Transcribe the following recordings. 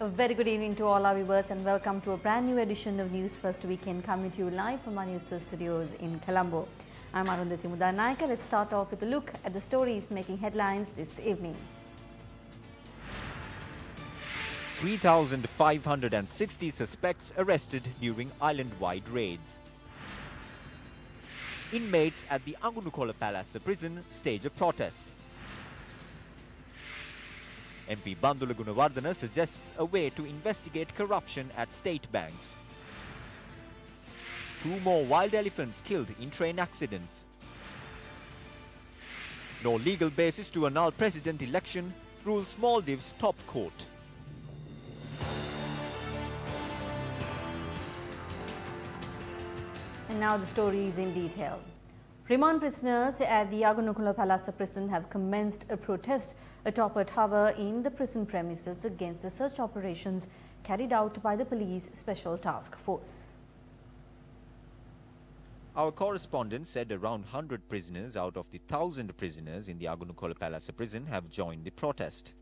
A very good evening to all our viewers and welcome to a brand new edition of News First Weekend coming to you live from our Newsfirst studios in Colombo. I'm Arundhati Mudanayaka. Let's start off with a look at the stories making headlines this evening. 3,560 suspects arrested during island-wide raids. Inmates at the Angunukola Palace prison stage a protest. MP Bandula Gunawardena suggests a way to investigate corruption at state banks. 2 more wild elephants killed in train accidents. No legal basis to annul president election, rules Maldives top court. And now the stories in detail. Ramon Prisoners at the Angunukola Palace prison have commenced a protest atop a tower in the prison premises against the search operations carried out by the police special task force. Our correspondent said around 100 prisoners out of the 1,000 prisoners in the Angunukola Palace prison have joined the protest.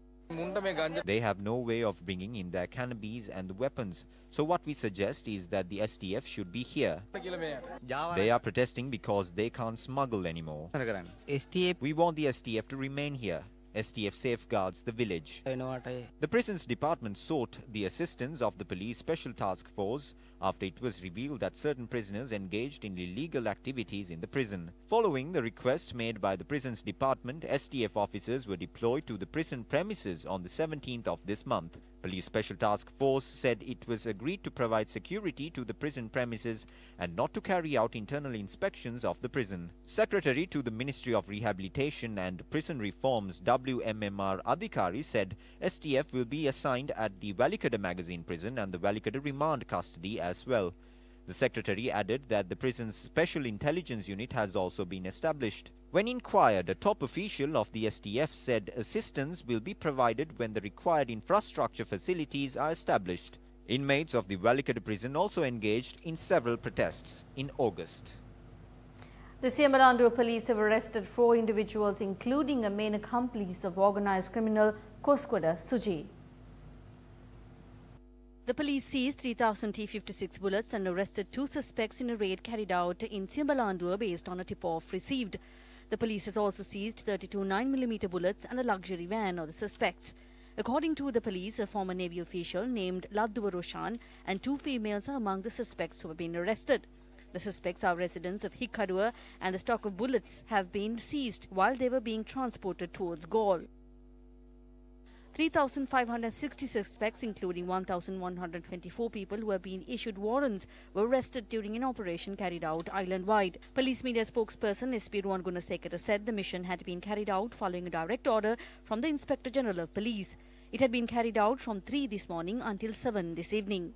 They have no way of bringing in their cannabis and weapons, so what we suggest is that the STF should be here. They are protesting because they can't smuggle anymore. We want the STF to remain here. STF safeguards the village. The prisons department sought the assistance of the police special task force after it was revealed that certain prisoners engaged in illegal activities in the prison. Following the request made by the prisons department, STF officers were deployed to the prison premises on the 17th of this month. Police Special Task Force said it was agreed to provide security to the prison premises and not to carry out internal inspections of the prison. Secretary to the Ministry of Rehabilitation and Prison Reforms WMMR Adhikari said STF will be assigned at the Walikada Magazine prison and the Walikada remand custody as well. The secretary added that the prison's special intelligence unit has also been established. When inquired, a top official of the STF said assistance will be provided when the required infrastructure facilities are established. Inmates of the Walikada prison also engaged in several protests in August. The Symposium police have arrested 4 individuals, including a main accomplice of organised criminal Koskwada Suji. The police seized 3,000 T-56 bullets and arrested 2 suspects in a raid carried out in Simbalandur based on a tip-off received. The police has also seized 32 9mm bullets and a luxury van of the suspects. According to the police, a former Navy official named Ladduwa Roshan and 2 females are among the suspects who have been arrested. The suspects are residents of Hikkarua and the stock of bullets have been seized while they were being transported towards Gaul. 3,560 suspects, including 1,124 people who have been issued warrants, were arrested during an operation carried out island-wide. Police media spokesperson SP Ramon Prisons said the mission had been carried out following a direct order from the Inspector General of Police. It had been carried out from 3 this morning until 7 this evening.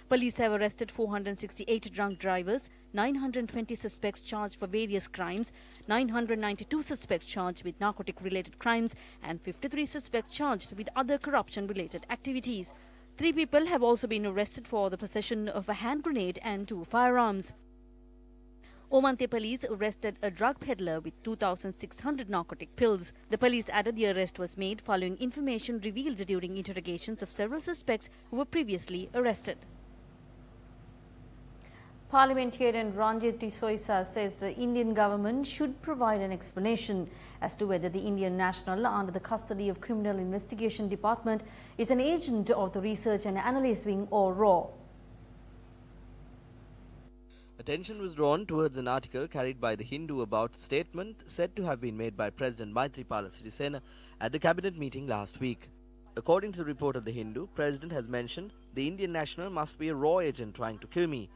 Police have arrested 468 drunk drivers, 920 suspects charged for various crimes, 992 suspects charged with narcotic-related crimes and 53 suspects charged with other corruption-related activities. 3 people have also been arrested for the possession of a hand grenade and 2 firearms. Omante police arrested a drug peddler with 2,600 narcotic pills. The police added the arrest was made following information revealed during interrogations of several suspects who were previously arrested. Parliamentarian Ranjit Soisa says the Indian government should provide an explanation as to whether the Indian national under the custody of Criminal Investigation Department is an agent of the Research and Analysis Wing or RAW. Attention was drawn towards an article carried by The Hindu about a statement said to have been made by President Maithripala Sirisena at the cabinet meeting last week. According to the report of The Hindu, President has mentioned the Indian national must be a RAW agent trying to kill me.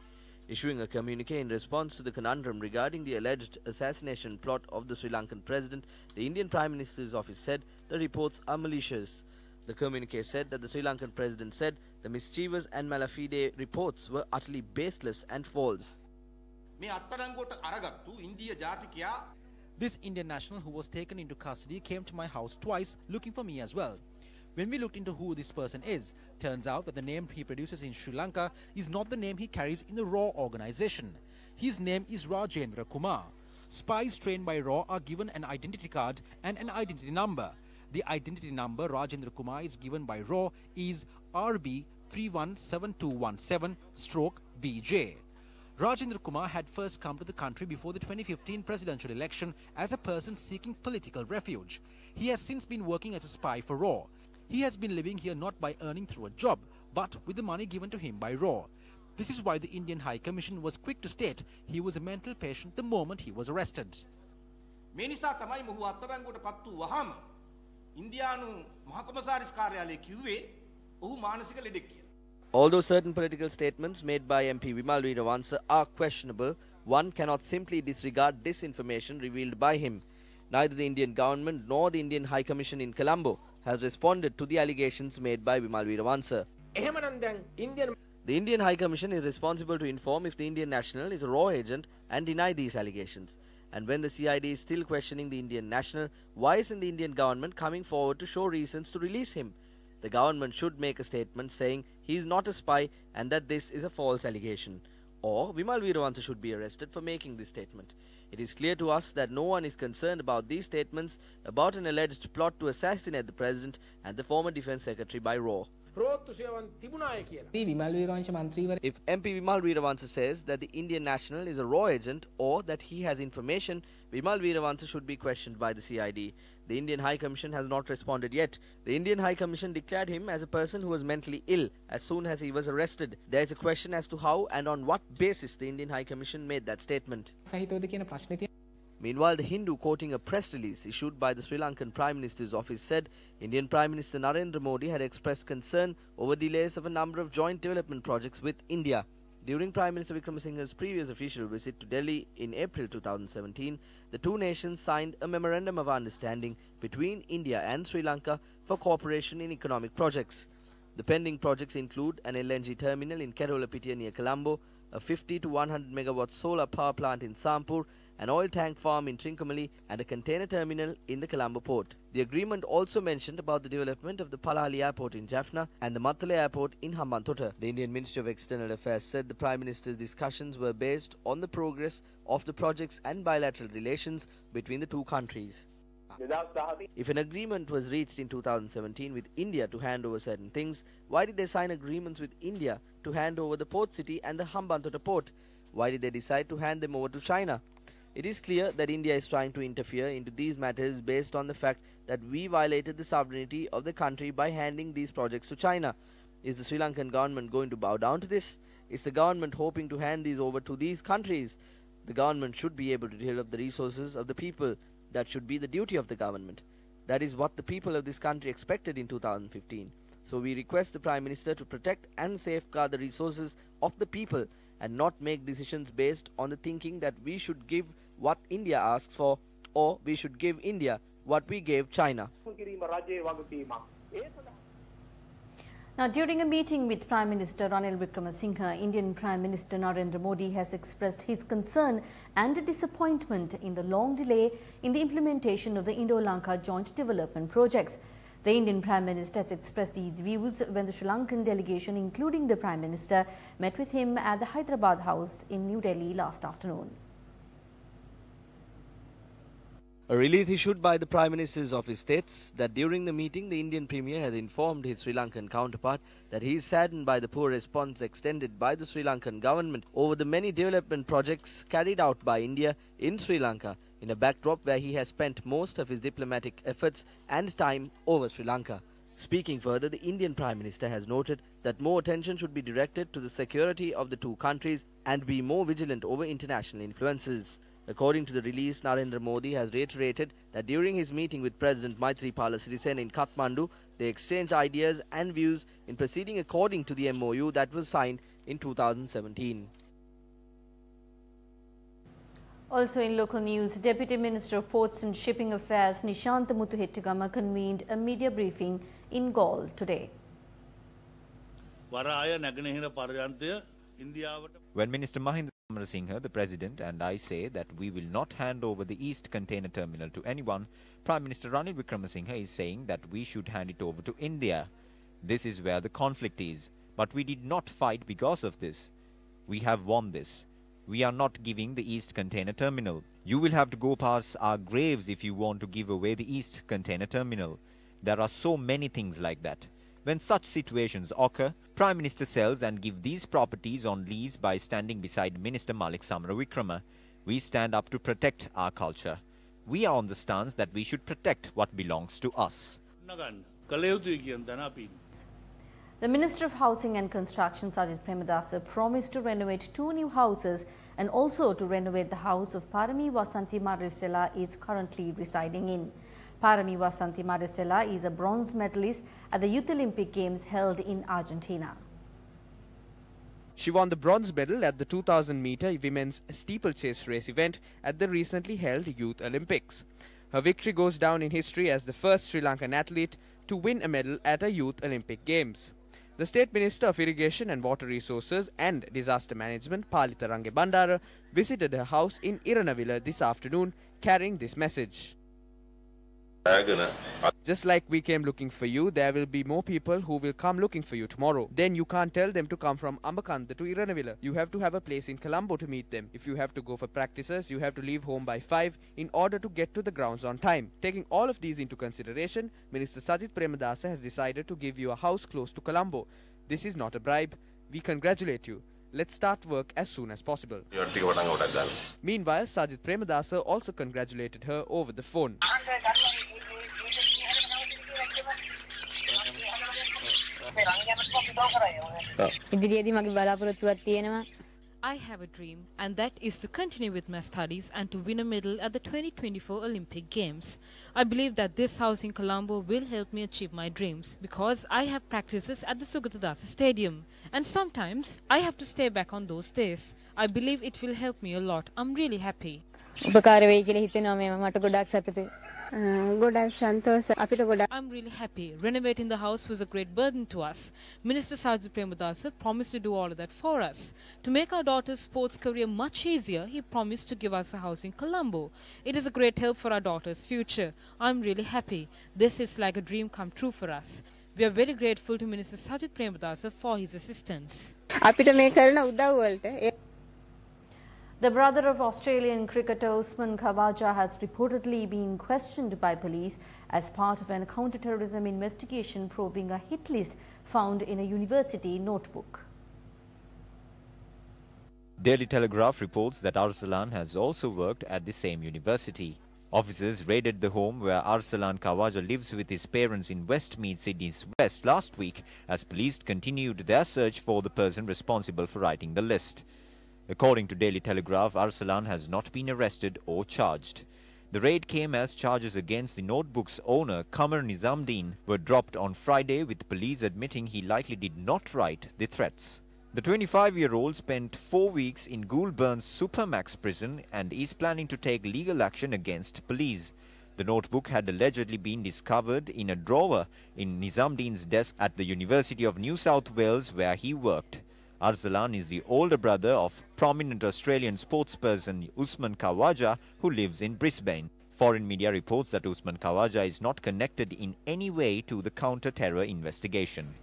Issuing a communique in response to the conundrum regarding the alleged assassination plot of the Sri Lankan president, the Indian Prime Minister's office said the reports are malicious. The communique said that the Sri Lankan president said the mischievous and malafide reports were utterly baseless and false. This Indian national who was taken into custody came to my house twice looking for me as well. When we looked into who this person is, turns out that the name he produces in Sri Lanka is not the name he carries in the RAW organization. His name is Rajendra Kumar. Spies trained by RAW are given an identity card and an identity number. The identity number Rajendra Kumar is given by RAW is RB 317217/VJ. Rajendra Kumar had first come to the country before the 2015 presidential election as a person seeking political refuge. He has since been working as a spy for RAW. He has been living here not by earning through a job, but with the money given to him by RAW. This is why the Indian High Commission was quick to state he was a mental patient the moment he was arrested. මේ නිසා තමයි මොහු අත්අඩංගුවට පත් වූ වහම ඉන්දියානු මහ කොමසාරිස් කාර්යාලය කිව්වේ ඔහු මානසික ලෙඩෙක් කියලා. Although certain political statements made by MP Vimal Weerawansa are questionable, one cannot simply disregard disinformation revealed by him. Neither the Indian government nor the Indian High Commission in Colombo has responded to the allegations made by Vimal Weerawansa. The Indian High Commission is responsible to inform if the Indian national is a RAW agent and deny these allegations. And when the CID is still questioning the Indian national, why isn't the Indian government coming forward to show reasons to release him? The government should make a statement saying he is not a spy and that this is a false allegation. Or Vimal Weerawansa should be arrested for making this statement. It is clear to us that no one is concerned about these statements about an alleged plot to assassinate the president and the former defense secretary by RAW. If MP Vimal Weerawansa says that the Indian national is a RAW agent or that he has information, Vimal Weerawansa should be questioned by the CID. The Indian High Commission has not responded yet. The Indian High Commission declared him as a person who was mentally ill as soon as he was arrested. There is a question as to how and on what basis the Indian High Commission made that statement. Meanwhile, the Hindu, quoting a press release issued by the Sri Lankan Prime Minister's office, said Indian Prime Minister Narendra Modi had expressed concern over delays of a number of joint development projects with India. During Prime Minister Wickramasinghe's previous official visit to Delhi in April 2017, the two nations signed a memorandum of understanding between India and Sri Lanka for cooperation in economic projects. The pending projects include an LNG terminal in Kerolapitiya near Colombo, a 50 to 100 megawatt solar power plant in Sampur, an oil tank farm in Trincomalee, and a container terminal in the Colombo port. The agreement also mentioned about the development of the Palali airport in Jaffna and the Mattala airport in Hambantota. The Indian Ministry of External Affairs said the Prime Minister's discussions were based on the progress of the projects and bilateral relations between the two countries. If an agreement was reached in 2017 with India to hand over certain things, why did they sign agreements with India to hand over the port city and the Hambantota port? Why did they decide to hand them over to China? It is clear that India is trying to interfere into these matters based on the fact that we violated the sovereignty of the country by handing these projects to China. Is the Sri Lankan government going to bow down to this? Is the government hoping to hand these over to these countries? The government should be able to develop the resources of the people. That should be the duty of the government. That is what the people of this country expected in 2015. So we request the Prime Minister to protect and safeguard the resources of the people and not make decisions based on the thinking that we should give what India asks for or we should give India what we gave China. Now, during a meeting with Prime Minister Ranil Wickramasinghe, Indian Prime Minister Narendra Modi has expressed his concern and disappointment in the long delay in the implementation of the Indo-Lanka joint development projects. The Indian Prime Minister has expressed these views when the Sri Lankan delegation, including the Prime Minister, met with him at the Hyderabad House in New Delhi last afternoon. A release issued by the Prime Minister's office states that during the meeting, the Indian Premier has informed his Sri Lankan counterpart that he is saddened by the poor response extended by the Sri Lankan government over the many development projects carried out by India in Sri Lanka, in a backdrop where he has spent most of his diplomatic efforts and time over Sri Lanka. Speaking further, the Indian Prime Minister has noted that more attention should be directed to the security of the two countries and be more vigilant over international influences. According to the release, Narendra Modi has reiterated that during his meeting with President Maithripala Sirisena in Kathmandu, they exchanged ideas and views in proceeding according to the MOU that was signed in 2017. Also in local news, Deputy Minister of Ports and Shipping Affairs Nishantha Muthuhettigama convened a media briefing in Galle today. When Minister Mahinda Singh, the President, and I say that we will not hand over the East Container Terminal to anyone, Prime Minister Ranil Wickramasinghe is saying that we should hand it over to India. This is where the conflict is. But we did not fight because of this. We have won this. We are not giving the East Container Terminal. You will have to go past our graves if you want to give away the East Container Terminal. There are so many things like that. When such situations occur, Prime Minister sells and gives these properties on lease by standing beside Minister Malik Samarawikrama. We stand up to protect our culture. We are on the stance that we should protect what belongs to us. The Minister of Housing and Construction, Sajid Premadasa, promised to renovate 2 new houses and also to renovate the house of Parami Vasanthi Maristella is currently residing in. Parami Vasanthi Maristella is a bronze medalist at the Youth Olympic Games held in Argentina. She won the bronze medal at the 2000-meter women's steeplechase race event at the recently held Youth Olympics. Her victory goes down in history as the first Sri Lankan athlete to win a medal at a Youth Olympic Games. The State Minister of Irrigation and Water Resources and Disaster Management, Palitha Range Bandara, visited her house in Iranavila this afternoon, carrying this message. Just like we came looking for you, there will be more people who will come looking for you tomorrow. Then you can't tell them to come from Ambakanda to Iranavila. You have to have a place in Colombo to meet them. If you have to go for practices, you have to leave home by 5 in order to get to the grounds on time. Taking all of these into consideration, Minister Sajid Premadasa has decided to give you a house close to Colombo. This is not a bribe. We congratulate you. Let's start work as soon as possible. Meanwhile, Sajid Premadasa also congratulated her over the phone. I have a dream, and that is to continue with my studies and to win a medal at the 2024 Olympic Games. I believe that this house in Colombo will help me achieve my dreams because I have practices at the Sugatadasa Stadium, and sometimes I have to stay back on those days. I believe it will help me a lot. I'm really happy. I'm really happy. Renovating the house was a great burden to us. Minister Sajid Premadasa promised to do all of that for us. To make our daughter's sports career much easier, he promised to give us a house in Colombo. It is a great help for our daughter's future. I'm really happy. This is like a dream come true for us. We are very grateful to Minister Sajid Premadasa for his assistance. The brother of Australian cricketer Osman Kavaja has reportedly been questioned by police as part of an counter-terrorism investigation probing a hit list found in a university notebook. Daily Telegraph reports that Arsalan has also worked at the same university. Officers raided the home where Osman Kavaja lives with his parents in Westmead, Sydney's west last week as police continued their search for the person responsible for writing the list. According to Daily Telegraph, Arsalan has not been arrested or charged. The raid came as charges against the notebook's owner, Qamar Nizamdeen, were dropped on Friday with police admitting he likely did not write the threats. The 25-year-old spent 4 weeks in Goulburn's Supermax prison and is planning to take legal action against police. The notebook had allegedly been discovered in a drawer in Nizamdeen's desk at the University of New South Wales where he worked. Arsalan is the older brother of prominent Australian sportsperson Osman Kavaja, who lives in Brisbane. Foreign media reports that Osman Kavaja is not connected in any way to the counter-terror investigation.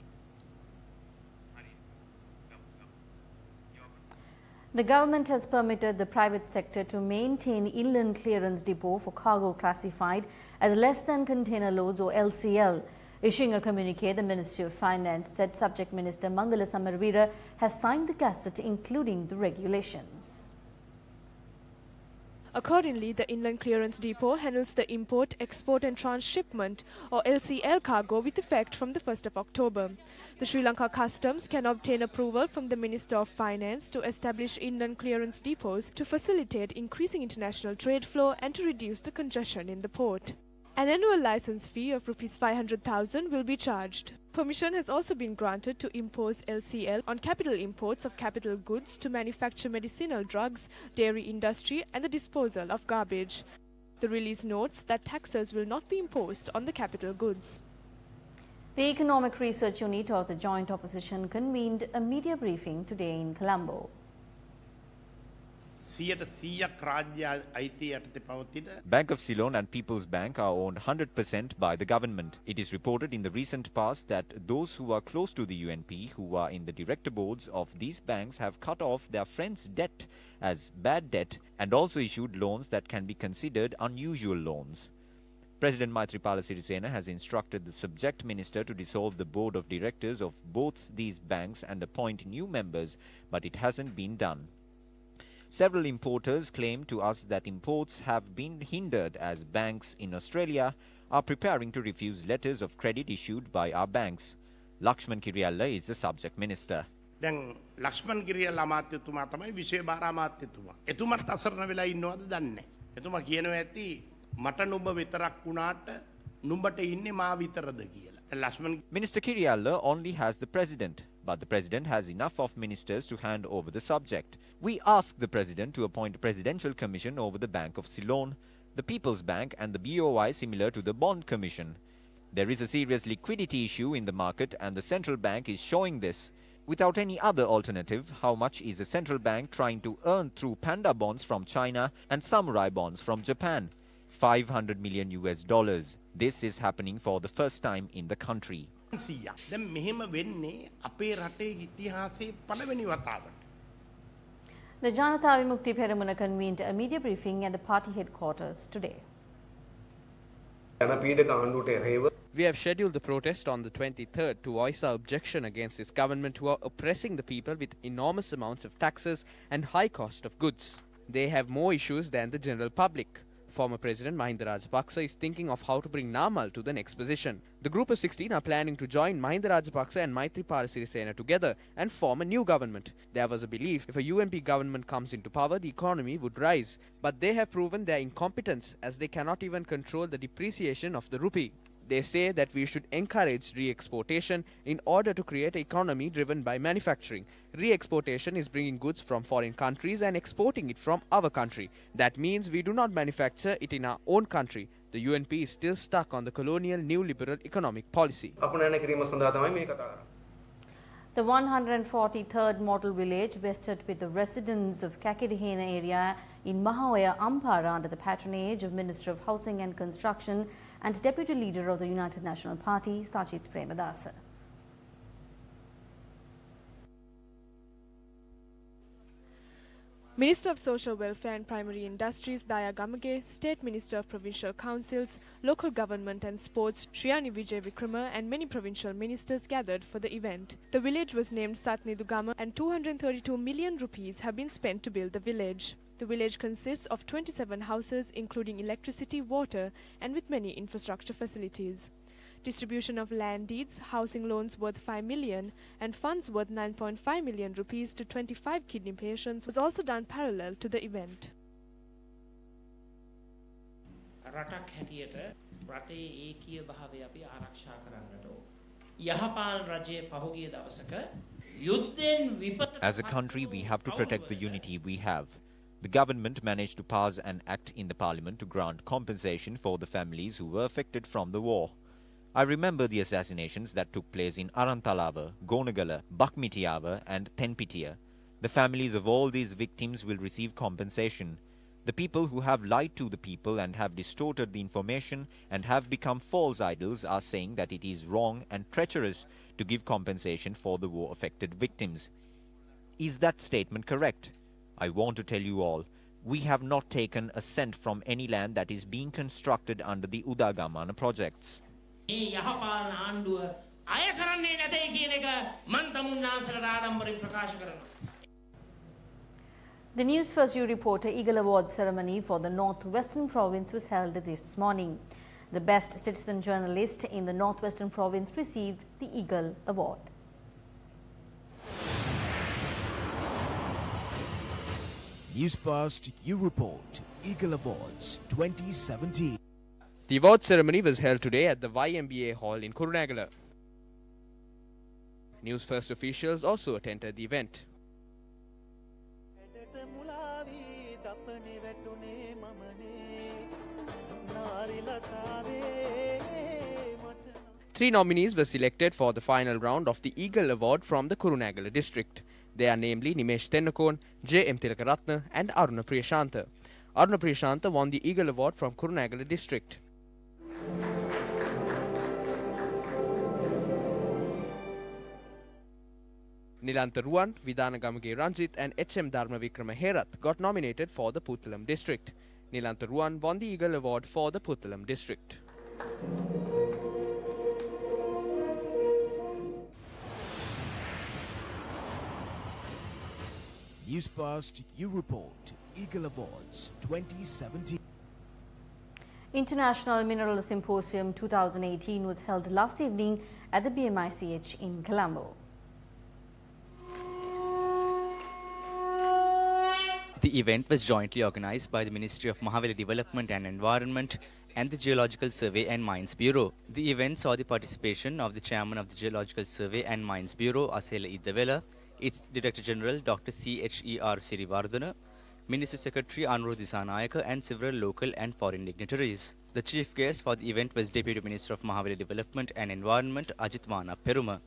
The government has permitted the private sector to maintain inland clearance depot for cargo classified as less than container loads or LCL. Issuing a communique, the Ministry of Finance said Subject Minister Mangala Samarveera has signed the gazette including the regulations. Accordingly, the Inland Clearance Depot handles the import, export and transshipment or LCL cargo with effect from the 1st of October. The Sri Lanka Customs can obtain approval from the Minister of Finance to establish inland clearance depots to facilitate increasing international trade flow and to reduce the congestion in the port. An annual license fee of ₹500,000 will be charged. Permission has also been granted to impose LCL on capital imports of capital goods to manufacture medicinal drugs, dairy industry and the disposal of garbage. The release notes that taxes will not be imposed on the capital goods. The Economic Research Unit of the Joint Opposition convened a media briefing today in Colombo. Bank of Ceylon and People's Bank are owned 100% by the government. It is reported in the recent past that those who are close to the UNP, who are in the director boards of these banks, have cut off their friends' debt as bad debt and also issued loans that can be considered unusual loans. President Maithripala Sirisena has instructed the subject minister to dissolve the board of directors of both these banks and appoint new members, but it hasn't been done. Several importers claim to us that imports have been hindered as banks in Australia are preparing to refuse letters of credit issued by our banks. Lakshman Kiriyalla is the subject minister. දැන් ලක්ෂ්මන් කිරියල් අමාත්‍යතුමා තමයි විශේෂ භාර අමාත්‍යතුමා. එතුමාට අසරණ වෙලා ඉන්නවද දන්නේ නැහැ. එතුමා කියනවා ඇති මට නුඹ විතරක් වුණාට නුඹට ඉන්නේ මා විතරද කියලා. Lakshman Minister Kiriyalla only has the president, but the president has enough of ministers to hand over the subject. We asked the president to appoint a presidential commission over the Bank of Ceylon, the People's Bank and the BOI similar to the Bond Commission. There is a serious liquidity issue in the market and the central bank is showing this. Without any other alternative, how much is the central bank trying to earn through panda bonds from China and samurai bonds from Japan? $500 million US. This is happening for the first time in the country. දැන් මෙහෙම වෙන්නේ අපේ රටේ ඉතිහාසයේ පළවෙනි වතාවට. The Janata Vimukti Peramuna convened a media briefing at the party headquarters today. We have scheduled the protest on the 23rd to voice our objection against this government who are oppressing the people with enormous amounts of taxes and high cost of goods. They have more issues than the general public. Former President Mahinda Rajapaksa is thinking of how to bring Namal to the next position. The group of 16 are planning to join Mahinda Rajapaksa and Maithripala Sirisena together and form a new government. There was a belief if a UNP government comes into power, the economy would rise. But they have proven their incompetence as they cannot even control the depreciation of the rupee. They say that we should encourage re-exportation in order to create an economy driven by manufacturing. Re-exportation is bringing goods from foreign countries and exporting it from our country. That means we do not manufacture it in our own country. The UNP is still stuck on the colonial neoliberal economic policy. The 143rd model village vested with the residents of Kakidihena area in Mahaoya, Ampara under the patronage of Minister of Housing and Construction and Deputy Leader of the United National Party, Sajith Premadasa. Minister of Social Welfare and Primary Industries Daya Gamage, State Minister of Provincial Councils, Local Government and Sports Shriyani Vijay Vikrama and many provincial ministers gathered for the event. The village was named Satnidugama and 232 million rupees have been spent to build the village. The village consists of 27 houses including electricity, water and with many infrastructure facilities. Distribution of land deeds, housing loans worth 5 million and funds worth 9.5 million rupees to 25 kidney patients was also done parallel to the event. රටක් හැටියට රටේ ඒකීය භාවය අපි ආරක්ෂා කරන්නට ඕන. යහපාල් රජයේ පහුගිය දවසක යුද්ධෙන් විපත As a country, we have to protect the unity we have. The government managed to pass an act in the parliament to grant compensation for the families who were affected from the war. I remember the assassinations that took place in Arantalava, Gonagala, Bakmitiava and Tenpitiya. The families of all these victims will receive compensation. The people who have lied to the people and have distorted the information and have become false idols are saying that it is wrong and treacherous to give compensation for the war-affected victims. Is that statement correct? I want to tell you all, we have not taken a cent from any land that is being constructed under the Udagamana projects. මේ යහපාලන ආණ්ඩුව අය කරන්නේ නැතේ කියන එක මන් තමුන්නාන්සලට ආඩම්බරෙන් ප්‍රකාශ කරනවා. The Newsfirst reporter Eagle Awards ceremony for the Northwestern Province was held this morning. The best citizen journalist in the Northwestern Province received the Eagle Award. Newsfirst, you report Eagle Awards 2017. The award ceremony was held today at the YMBA Hall in Kurunegala. Newsfirst officials also attended the event. Three nominees were selected for the final round of the Eagle Award from the Kurunegala district. They are namely Nimesh Tennakon, J. M. Tilakaratna and Aruna Priyashantha. Aruna Priyashantha won the Eagle Award from Kurunegala district. Nilantha Ruwan, Vidana Gamage Ranjit and H.M. Dharmavikrama Herath got nominated for the Puttalam district. Nilantha Ruwan won the Eagle Award for the Puttalam district. Newsfirst, you report. Eagle Awards 2017. International Mineral Symposium 2018 was held last evening at the BMICH in Colombo. The event was jointly organized by the Ministry of Mahaveli Development and Environment and the Geological Survey and Mines Bureau. The event saw the participation of the Chairman of the Geological Survey and Mines Bureau, Asela Idavela, its Director General, Dr. CHER Sirivardhana, Minister Secretary Anuruddha Disanayaka, and several local and foreign dignitaries. The chief guest for the event was Deputy Minister of Mahaveli Development and Environment, Ajit Mana Peruma.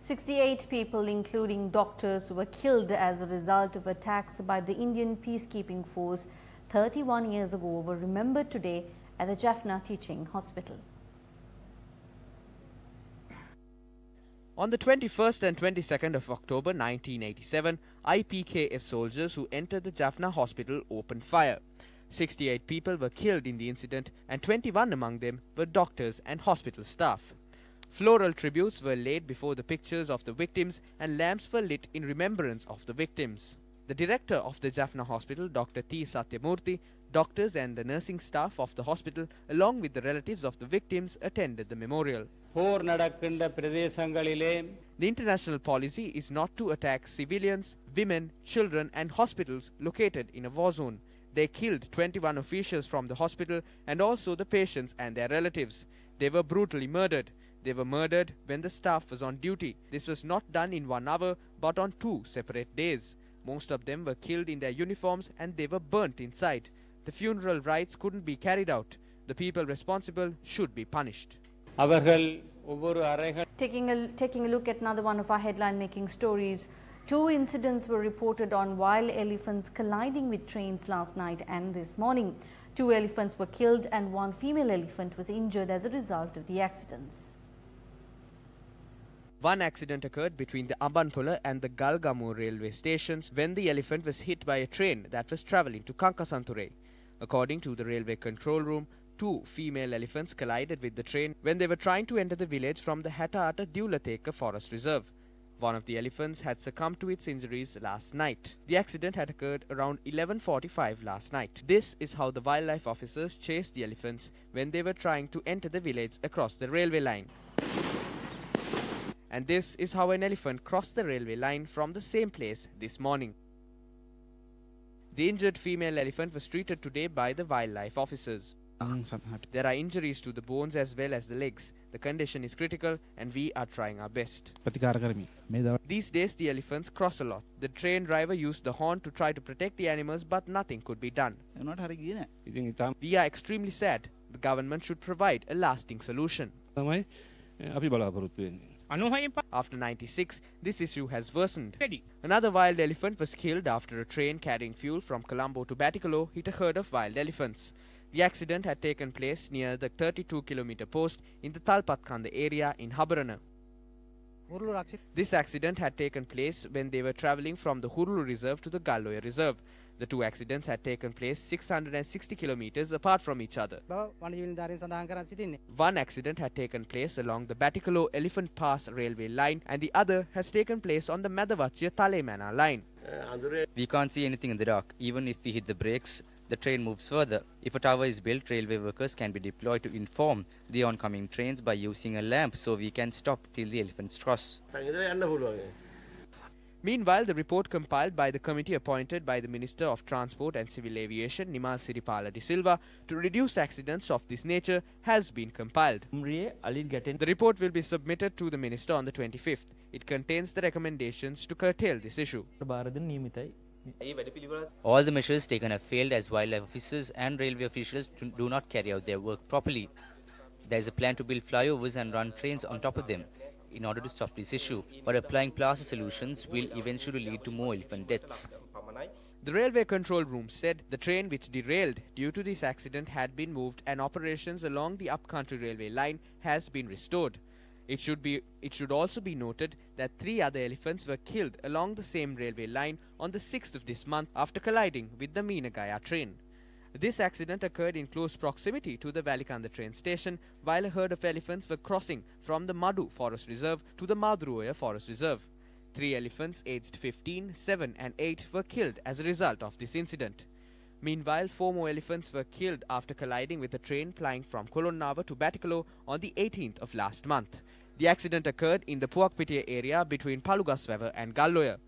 68 people, including doctors, were killed as a result of attacks by the Indian peacekeeping force 31 years ago were remembered today at the Jaffna Teaching Hospital. On the 21st and 22nd of October 1987, IPKF soldiers who entered the Jaffna hospital opened fire. 68 people were killed in the incident and 21 among them were doctors and hospital staff. Floral tributes were laid before the pictures of the victims and lamps were lit in remembrance of the victims. The director of the Jaffna hospital, Dr. T. Satyamurthy, doctors and the nursing staff of the hospital, along with the relatives of the victims, attended the memorial. The international policy is not to attack civilians, women, children and hospitals located in a war zone. They killed 21 officials from the hospital and also the patients and their relatives. They were brutally murdered. They were murdered when the staff was on duty. This was not done in 1 hour but on 2 separate days. Most of them were killed in their uniforms and they were burnt inside. The funeral rites couldn't be carried out. The people responsible should be punished. Taking a look at another one of our headline-making stories, 2 incidents were reported on wild elephants colliding with trains last night and this morning. 2 elephants were killed and 1 female elephant was injured as a result of the accidents. One accident occurred between the Ambanpula and the Galgamu railway stations when the elephant was hit by a train that was travelling to Kankasanture. According to the railway control room, 2 female elephants collided with the train when they were trying to enter the village from the Hattaata Dewlateka Forest Reserve. One of the elephants had succumbed to its injuries last night. The accident had occurred around 11:45 last night. This is how the wildlife officers chased the elephants when they were trying to enter the village across the railway line. And this is how an elephant crossed the railway line from the same place this morning. The injured female elephant was treated today by the wildlife officers. There are injuries to the bones as well as the legs. The condition is critical and we are trying our best. These days the elephants cross a lot. The train driver used the horn to try to protect the animals but nothing could be done. We are extremely sad. The government should provide a lasting solution. After 96, this issue has worsened. Another wild elephant was killed after a train carrying fuel from Colombo to Batikolo hit a herd of wild elephants. The accident had taken place near the 32-kilometer post in the Talpatkanda area in Habarana. This accident had taken place when they were travelling from the Hurulu Reserve to the Galloya Reserve. The 2 accidents had taken place 660 kilometers apart from each other. One accident had taken place along the Batikolo Elephant Pass railway line and the other has taken place on the Madavachya Talemana line. We can't see anything in the dark. Even if we hit the brakes, the train moves further. If a tower is built, railway workers can be deployed to inform the oncoming trains by using a lamp so we can stop till the elephants cross. Meanwhile, the report compiled by the committee appointed by the Minister of Transport and Civil Aviation, Nimal Siripala de Silva, to reduce accidents of this nature has been compiled. The report will be submitted to the Minister on the 25th. It contains the recommendations to curtail this issue. All the measures taken have failed as wildlife officers and railway officials do not carry out their work properly. There is a plan to build flyovers and run trains on top of them in order to stop this issue, but applying plaster solutions will eventually lead to more elephant deaths. The railway control room said the train which derailed due to this accident had been moved and operations along the upcountry railway line has been restored. It should also be noted that 3 other elephants were killed along the same railway line on the 6th of this month after colliding with the Meenagaya train. This accident occurred in close proximity to the Valikanda train station while a herd of elephants were crossing from the Madu Forest Reserve to the Madruoya Forest Reserve. 3 elephants aged 15, 7 and 8 were killed as a result of this incident. Meanwhile, 4 more elephants were killed after colliding with a train flying from Kolonnava to Batikalo on the 18th of last month. The accident occurred in the Puakpitiya area between Palugaswawa and Galloya.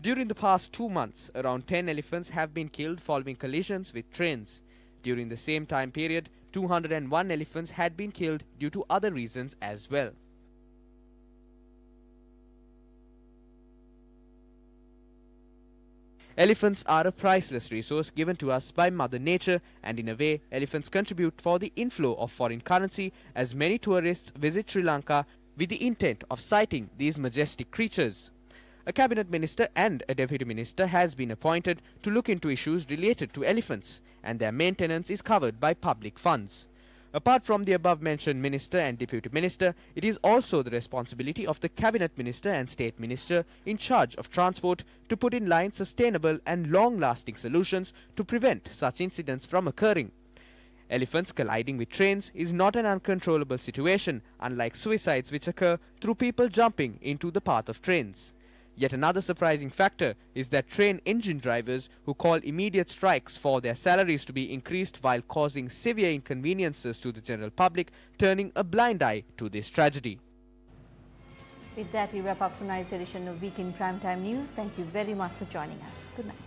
During the past 2 months, around 10 elephants have been killed following collisions with trains. During the same time period, 201 elephants had been killed due to other reasons as well. Elephants are a priceless resource given to us by Mother Nature, and in a way, elephants contribute for the inflow of foreign currency as many tourists visit Sri Lanka with the intent of sighting these majestic creatures. A cabinet minister and a deputy minister has been appointed to look into issues related to elephants, and their maintenance is covered by public funds. Apart from the above-mentioned minister and deputy minister, it is also the responsibility of the cabinet minister and state minister in charge of transport to put in line sustainable and long-lasting solutions to prevent such incidents from occurring. Elephants colliding with trains is not an uncontrollable situation, unlike suicides which occur through people jumping into the path of trains. Yet another surprising factor is that train engine drivers who call immediate strikes for their salaries to be increased while causing severe inconveniences to the general public, turning a blind eye to this tragedy. With that, we wrap up tonight's edition of Week in Primetime News. Thank you very much for joining us. Good night.